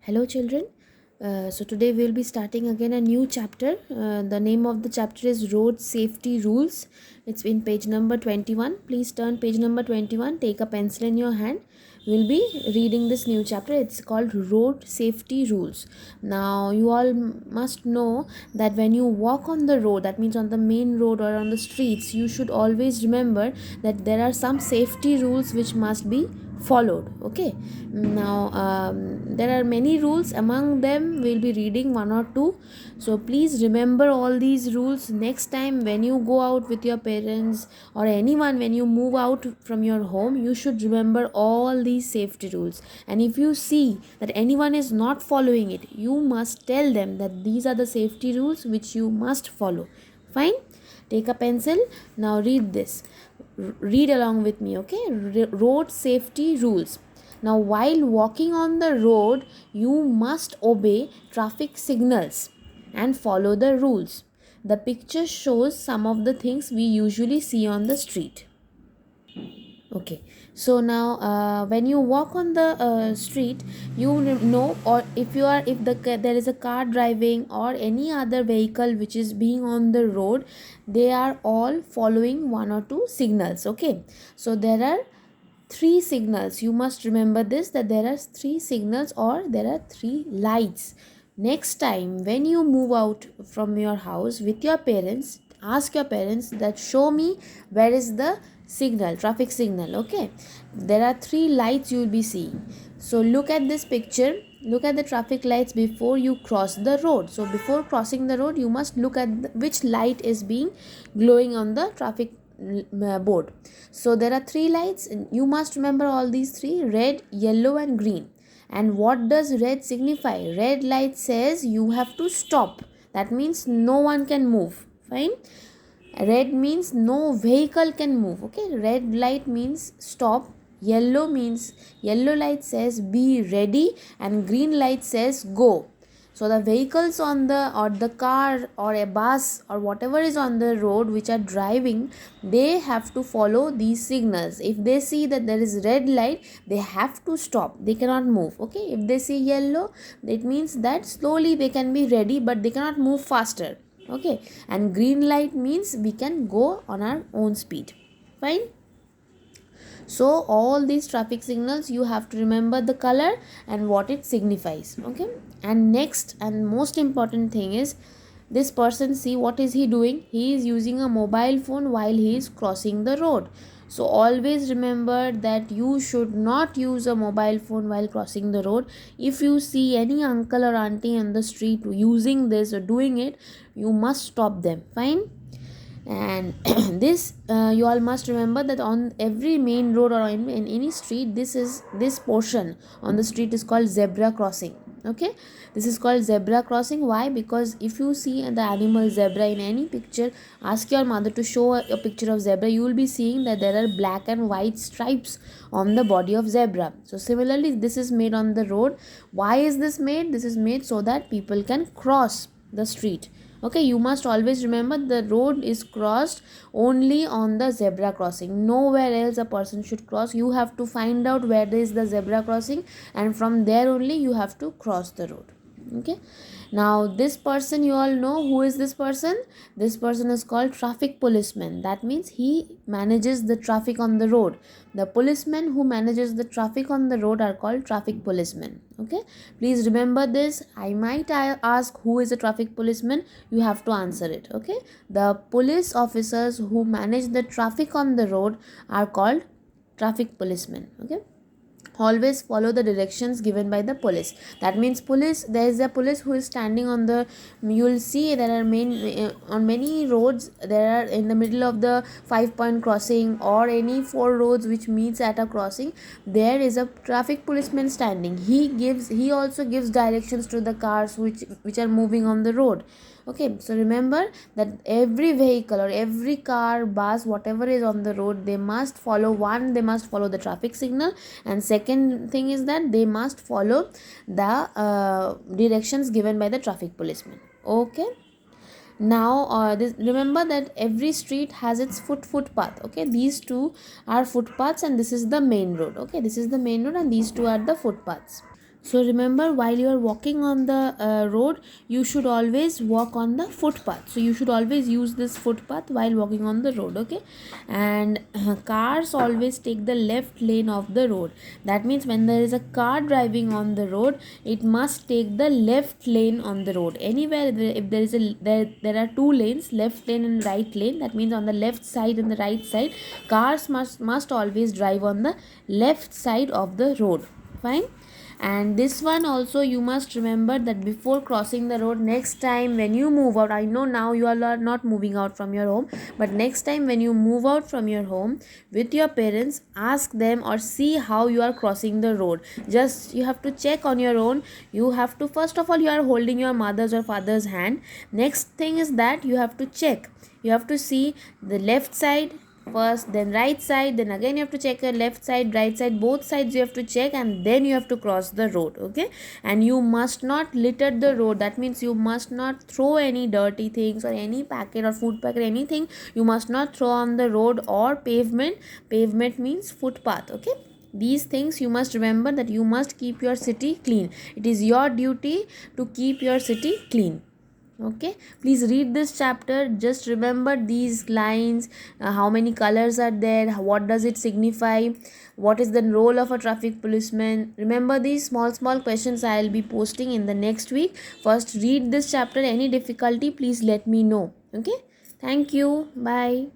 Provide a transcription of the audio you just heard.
Hello, children. So today we'll be starting again a new chapter. The name of the chapter is Road Safety Rules. It's in page number 21. Please turn page number 21. Take a pencil in your hand. We'll be reading this new chapter. It's called Road Safety Rules. Now, you all must know that when you walk on the road, that means on the main road or on the streets, you should always remember that there are some safety rules which must be followed. Okay, now there are many rules. Among them we'll be reading one or two, so please remember all these rules. Next time when you go out with your parents or anyone, when you move out from your home, you should remember all these safety rules. And if you see that anyone is not following it, you must tell them that these are the safety rules which you must follow. Fine, take a pencil. Now read this. Read along with me. Okay, road safety rules. Now, while walking on the road, you must obey traffic signals and follow the rules. The picture shows some of the things we usually see on the street. Okay, so now when you walk on the street, you know, or if there is a car driving or any other vehicle which is being on the road, they are all following one or two signals. Okay, so there are three signals. You must remember this, that there are three signals or there are three lights. Next time when you move out from your house with your parents, ask your parents that show me where is the signal, traffic signal. Okay, there are three lights you will be seeing. So look at this picture. Look at the traffic lights before you cross the road. So before crossing the road, you must look at which light is being glowing on the traffic board. So there are three lights. You must remember all these three: red, yellow and green. And what does red signify? Red light says you have to stop. That means no one can move. Fine, red means no vehicle can move. Okay, red light means stop. Yellow light says be ready, and green light says go. So the vehicles on the car or a bus or whatever is on the road which are driving, they have to follow these signals. If they see that there is red light, they have to stop. They cannot move. Okay, if they see yellow, it means that slowly they can be ready, but they cannot move faster. Okay, and green light means we can go on our own speed. Fine, so all these traffic signals, you have to remember the color and what it signifies. Okay, and next and most important thing is, this person, see what is he doing? He is using a mobile phone while he is crossing the road. So always remember that you should not use a mobile phone while crossing the road. If you see any uncle or auntie on the street using this or doing it, you must stop them. Fine, and this you all must remember that on every main road or in any street, this portion on the street is called zebra crossing. Okay, this is called zebra crossing. Why? Because if you see the animal zebra in any picture, ask your mother to show a picture of zebra, you will be seeing that there are black and white stripes on the body of zebra. So similarly, this is made on the road. Why is this made? This is made so that people can cross the street. Okay, you must always remember the road is crossed only on the zebra crossing. Nowhere else a person should cross. You have to find out where there is the zebra crossing, and from there only you have to cross the road. Okay, now this person, you all know who is this person. This person is called traffic policeman. That means he manages the traffic on the road. The policemen who manages the traffic on the road are called traffic policemen. Okay, please remember this. I might ask who is a traffic policeman, you have to answer it. Okay, the police officers who manage the traffic on the road are called traffic policemen. Okay, always follow the directions given by the police. That means police, there is a police who is standing on the, you will see there are on many roads, there are in the middle of the 5-point crossing or any 4 roads which meets at a crossing, there is a traffic policeman standing. He also gives directions to the cars which are moving on the road. Okay, so remember that every vehicle or every car, bus, whatever is on the road, they must follow the traffic signal, and second thing is that they must follow the directions given by the traffic policeman. Okay, now remember that every street has its footpath. Okay, these two are footpaths and this is the main road. Okay, this is the main road and these two are the footpaths. So remember, while you are walking on the road, you should always walk on the footpath. So you should always use this footpath while walking on the road, okay? And cars always take the left lane of the road. That means when there is a car driving on the road, it must take the left lane on the road. Anywhere if there is there are two lanes, left lane and right lane. That means on the left side and the right side, cars must always drive on the left side of the road. Fine. And this one also, you must remember that before crossing the road, next time when you move out, I know now you all are not moving out from your home, but next time when you move out from your home with your parents, ask them or see how you are crossing the road. Just you have to check on your own. You have to, first of all, you are holding your mother's or father's hand. Next thing is that you have to check, you have to see the left side first, then right side, then again you have to check your left side, right side, both sides you have to check, and then you have to cross the road, okay? And you must not litter the road. That means you must not throw any dirty things or any packet or food packet, anything you must not throw on the road or pavement. Pavement means footpath, okay? These things you must remember, that you must keep your city clean. It is your duty to keep your city clean. Okay, please read this chapter. Just remember these lines, how many colors are there, what does it signify, what is the role of a traffic policeman. Remember these small questions I will be posting in the next week. First read this chapter. Any difficulty, please let me know. Okay, thank you, bye.